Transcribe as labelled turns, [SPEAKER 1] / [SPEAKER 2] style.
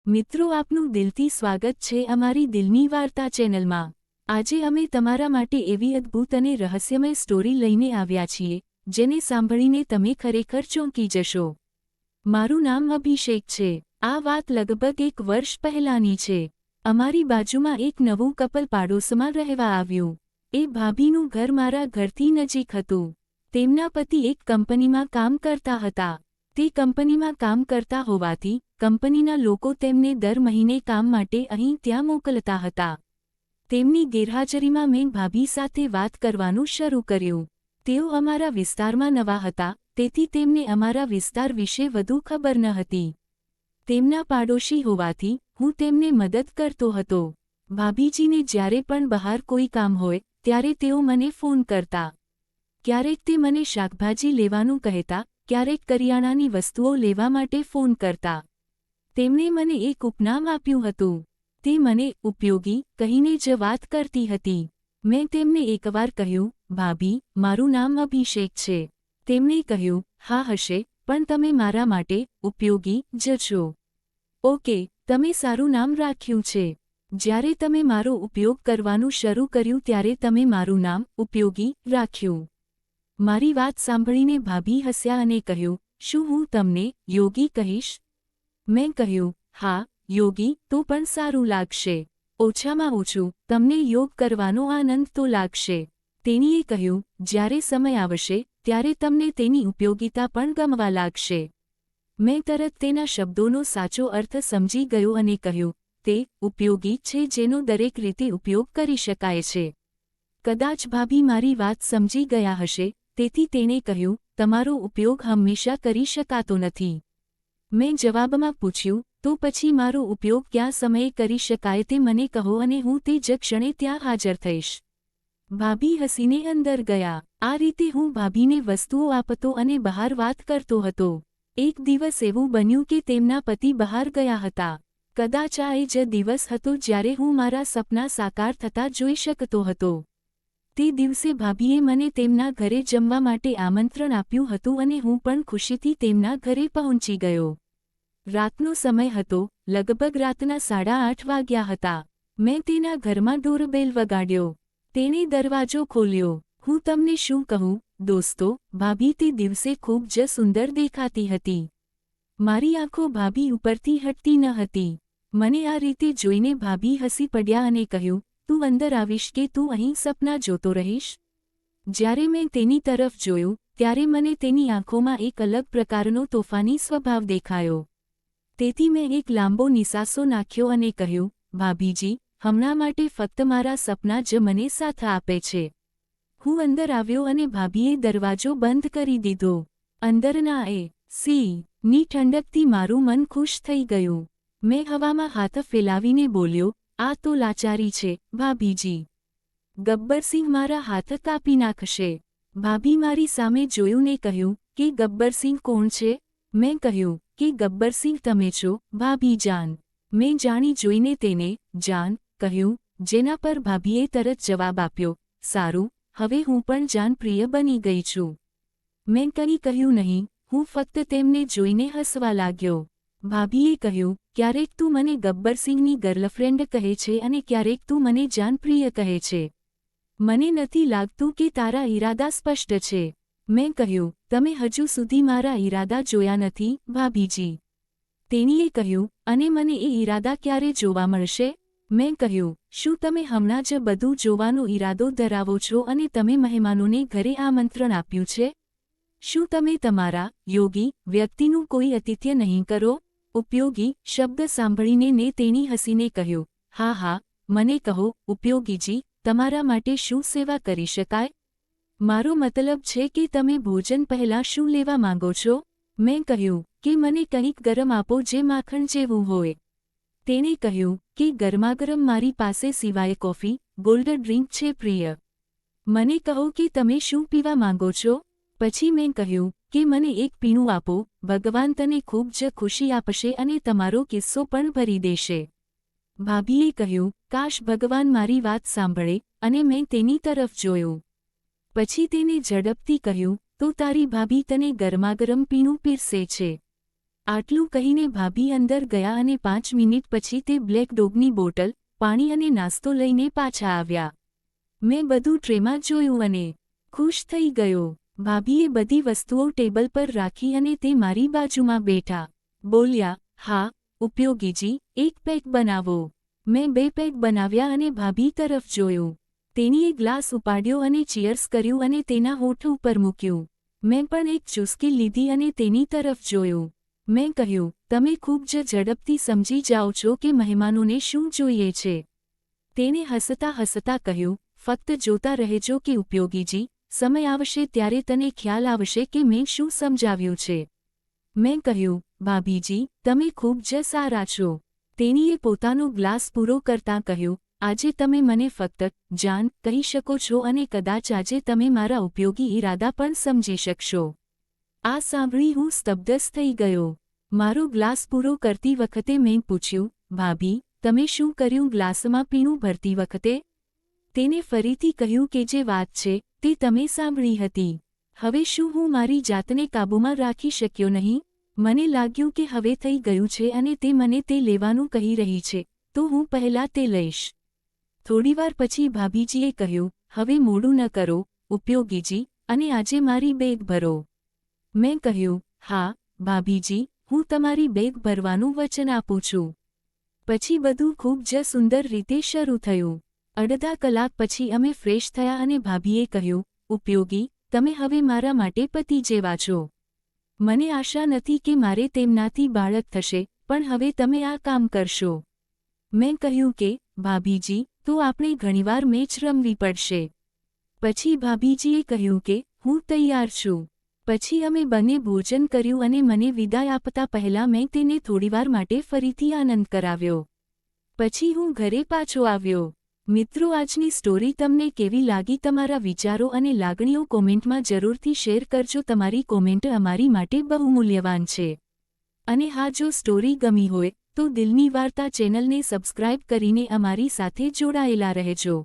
[SPEAKER 1] મિત્રો આપનું દિલથી સ્વાગત છે અમારી દિલની વાર્તા ચેનલમાં। આજે અમે તમારા માટે એવી અદ્ભુત અને રહસ્યમય સ્ટોરી લઈને આવ્યા છીએ જેને સાંભળીને તમે ખરેખર ચોંકી જશો। મારું નામ અભિષેક છે। આ વાત લગભગ 1 વર્ષ પહેલાંની છે। અમારી બાજુમાં એક નવું કપલ પાડોશમાં રહેવા આવ્યું। એ ભાભીનું ઘર મારા ઘરથી નજીક હતું। તેમના પતિ એક કંપનીમાં કામ કરતા હતા। તે કંપનીમાં કામ કરતા હોવાથી કંપનીના લોકો તેમને દર મહિને કામ માટે અહીં ત્યાં મોકલતા હતા। તેમની ગેરહાજરીમાં મેં ભાભી સાથે વાત કરવાનું શરૂ કર્યું। તેઓ અમારા વિસ્તારમાં નવા હતા, તેથી તેમને અમારા વિસ્તાર વિશે વધુ ખબર ન હતી। તેમના પાડોશી હોવાથી હું તેમને મદદ કરતો હતો। ભાભીજીને જ્યારે પણ બહાર કોઈ કામ હોય ત્યારે તેઓ મને ફોન કરતા। ક્યારેક તે મને શાકભાજી લેવાનું કહેતા, ક્યારેક કરિયાણાની વસ્તુઓ લેવા માટે ફોન કરતા। તેમણે મને એક ઉપનામ આપ્યું હતું। તે મને ઉપયોગી કહીને જ વાત કરતી હતી। મેં તેમને એકવાર કહ્યું, ભાભી, મારું નામ અભિષેક છે। તેમણે કહ્યું, હા હશે, પણ તમે મારા માટે ઉપયોગી જ છો। ઓકે, તમે સારું નામ રાખ્યું છે। જ્યારે તમે મારો ઉપયોગ કરવાનું શરૂ કર્યું ત્યારે તમે મારું નામ ઉપયોગી રાખ્યું। મારી વાત સાંભળીને ભાભી હસ્યા અને કહ્યું, શું હું તમને યોગી કહીશ? મેં કહ્યું, હા, યોગી તો પણ સારું લાગશે। ઓછામાં ઓછું તમને યોગ કરવાનો આનંદ તો લાગશે। તેણીએ કહ્યું, જ્યારે સમય આવશે ત્યારે તમને તેની ઉપયોગિતા પણ ગમવા લાગશે। મેં તરત તેના શબ્દોનો સાચો અર્થ સમજી ગયો અને કહ્યું, તે ઉપયોગી છે જેનો દરેક રીતે ઉપયોગ કરી શકાય છે। કદાચ ભાભી મારી વાત સમજી ગયા હશે, તેથી તેણે કહ્યું, તમારો ઉપયોગ હંમેશા કરી શકાતો નથી। મેં જવાબમાં પૂછ્યું, તો પછી મારો ઉપયોગ કયા સમયે કરી શકાય તે મને કહો અને હું તે જ ક્ષણે ત્યાં હાજર થઈશ। ભાભી હસીને અંદર ગયા। આ રીતે હું ભાભીને વસ્તુઓ આપતો અને બહાર વાત કરતો હતો। એક દિવસ એવું બન્યું કે તેમના પતિ બહાર ગયા હતા। કદાચ આ એ જ દિવસ હતો જ્યારે હું મારા સપના સાકાર થતા જોઈ શકતો હતો। તે દિવસે ભાભીએ મને તેમના ઘરે જમવા માટે આમંત્રણ આપ્યું હતું અને હું પણ ખુશીથી તેમના ઘરે પહોંચી ગયો। રાતનો સમય હતો, લગભગ રાતના 8:30 વાગ્યા હતા। મેં તેના ઘરમાં ડોરબેલ વગાડ્યો। તેણે દરવાજો ખોલ્યો। હું તમને શું કહું, દોસ્તો, ભાભી તે દિવસે ખૂબ જ સુંદર દેખાતી હતી। મારી આંખો ભાભી ઉપરથી હટતી ન હતી। મને આ રીતે જોઈને ભાભી હસી પડ્યા અને કહ્યું, તું અંદર આવીશ કે તું અહીં સપના જોતો રહીશ? જ્યારે મેં તેની તરફ જોયું ત્યારે મને તેની આંખોમાં એક અલગ પ્રકારનો તોફાની સ્વભાવ દેખાયો। તેથી મેં એક લાંબો નિસાસો નાખ્યો અને કહ્યું, ભાભીજી, હમણાં માટે ફક્ત મારા સપના જ મને સાથ આપે છે। હું અંદર આવ્યો અને ભાભીએ દરવાજો બંધ કરી દીધો। અંદરના ની ઠંડકથી મારું મન ખુશ થઈ ગયું। મેં હવામાં હાથ ફેલાવીને બોલ્યો, આ તો લાચારી છે, ભાભીજી। ગબ્બરસિંહ મારા હાથ કાપી નાખશે। ભાભી મારી સામે જોયું ને કહ્યું, કે ગબ્બરસિંહ કોણ છે? મેં કહ્યું, કે ગબ્બરસિંહ તમે છો, ભાભી જાન। મેં જાણી જોઈને તેને જાન કહ્યું, જેના પર ભાભીએ તરત જવાબ આપ્યો, સારું, હવે હું પણ જાન પ્રિય બની ગઈ છું। મેં કંઈ કહ્યું નહીં, હું ફક્ત તેમને જોઈને હસવા લાગ્યો। ભાભીએ કહ્યું, ક્યારેક તું મને ગબ્બરસિંહની ગર્લફ્રેન્ડ કહે છે અને ક્યારેક તું મને જાન પ્રિય કહે છે। મને નથી લાગતું કે તારા ઈરાદા સ્પષ્ટ છે। મેં કહ્યું, તમે હજુ સુધી મારા ઈરાદા જોયા નથી, ભાભીજી। તેણીએ કહ્યું, અને મને એ ઈરાદા ક્યારે જોવા મળશે? મેં કહ્યું, શું તમે હમણાં જ બધું જોવાનો ઈરાદો ધરાવો છો અને તમે મહેમાનોને ઘરે આમંત્રણ આપ્યું છે? શું તમે તમારા યોગી વ્યક્તિનું કોઈ આતિથ્ય નહીં કરો? ઉપયોગી શબ્દ સાંભળીને ને તેણી હસીને કહ્યું, હા હા, મને કહો, ઉપયોગીજી, તમારા માટે શું સેવા કરી શકાય? મારો મતલબ છે કે તમે ભોજન પહેલાં શું લેવા માંગો છો? મેં કહ્યું, કે મને કંઈક ગરમ આપો જે માખણ જેવું હોય। તેણે કહ્યું, કે ગરમાગરમ મારી પાસે સિવાય કોફી, કોલ્ડ ડ્રિંક છે પ્રિય। મને કહો કે તમે શું પીવા માંગો છો? પછી મેં કહ્યું, કે મને એક પીણું આપો, ભગવાન તને ખૂબ જ ખુશી આપશે અને તમારો કિસ્સો પણ ભરી દેશે। ભાભીએ કહ્યું, કાશ ભગવાન મારી વાત સાંભળે, અને મેં તેની તરફ જોયું। પછી તેને ઝડપથી કહ્યું, તો તારી ભાભી તને ગરમાગરમ પીણું પીરસે છે। આટલું કહીને ભાભી અંદર ગયા અને 5 મિનિટ પછી તે બ્લેક ડોગની બોટલ, પાણી અને નાસ્તો લઈને પાછા આવ્યા. મેં બધું ટ્રેમાં જોયું અને ખુશ થઈ ગયો. ભાભીએ બધી વસ્તુઓ ટેબલ પર રાખી અને તે મારી બાજુમાં બેઠા. બોલ્યા, હા, ઉપયોગીજી, એક પેક બનાવો. મેં 2 પેક બનાવ્યા અને ભાભી તરફ જોયું. તેણીએ ગ્લાસ ઉપાડ્યો અને ચીયર્સ કર્યું અને તેના હોઠ ઉપર મૂક્યું. મેં પણ એક ચૂસકી લીધી અને તેની તરફ જોયું. મેં કહ્યું, તમે ખૂબ જ ઝડપથી સમજી જાઓ છો કે મહેમાનોને શું જોઈએ છે. તેણે હસતા હસતા કહ્યું, ફક્ત જોતા રહેજો કે ઉપયોગીજી, સમય આવશે ત્યારે તને ખ્યાલ આવશે કે મેં શું સમજાવ્યું છે. મેં કહ્યું, ભાભીજી, તમે ખૂબ જ સારા છો. તેણીએ પોતાનો ગ્લાસ પૂરો કરતાં કહ્યું, આજે તમે મને ફક્ત જાન કહી શકો છો અને કદાચ આજે તમે મારા ઉપયોગી ઈરાદા પણ સમજી શકશો. આ સાંભળી હું સ્તબ્ધ થઈ ગયો. મારો ગ્લાસ પૂરો કરતી વખતે મેં પૂછ્યું, ભાભી, તમે શું કર્યું ગ્લાસમાં પીણું ભરતી વખતે? તેને ફરીથી કહ્યું કે જે વાત છે તે તમે સાંભળી હતી. હવે શું હું મારી જાતને કાબૂમાં રાખી શક્યો નહીં? મને લાગ્યું કે હવે થઈ ગયું છે અને તે મને તે લેવાનું કહી રહી છે, તો હું પહેલાં તે લઈશ. થોડીવાર પછી ભાભીજીએ કહ્યું, હવે મોડું ન કરો, ઉપયોગીજી, અને આજે મારી બેગ ભરો. મેં કહ્યું, હા, ભાભીજી, હું તમારી બેગ ભરવાનું વચન આપું છું. પછી બધું ખૂબ જ સુંદર રીતે શરૂ થયું. અડધા કલાક પછી અમે ફ્રેશ થયા અને ભાભીએ કહ્યું, ઉપયોગી, તમે હવે મારા માટે પતિ જેવા છો. મને આશા નથી કે મારે તેમનાથી બાળક થશે, પણ હવે તમે આ કામ કરશો. મેં કહ્યું કે, ભાભીજી, તો આપણે ઘણીવાર મેચ રમવી પડશે. પછી ભાભીજીએ કહ્યું કે, હું તૈયાર છું. પછી અમે બંને ભોજન કર્યું અને મને વિદાય આપતા પહેલાં મેં તેને થોડીવાર માટે ફરીથી આનંદ કરાવ્યો. પછી હું ઘરે પાછો આવ્યો. મિત્રો, આજની સ્ટોરી તમને કેવી લાગી? તમારા વિચારો અને લાગણીઓ કોમેન્ટમાં જરૂરથી શેર કરજો. તમારી કોમેન્ટ અમારી માટે બહુ મૂલ્યવાન છે. અને હા, જો સ્ટોરી ગમી હોય તો દિલની વાર્તા ચેનલને સબસ્ક્રાઇબ કરીને અમારી સાથે જોડાયેલા રહેજો.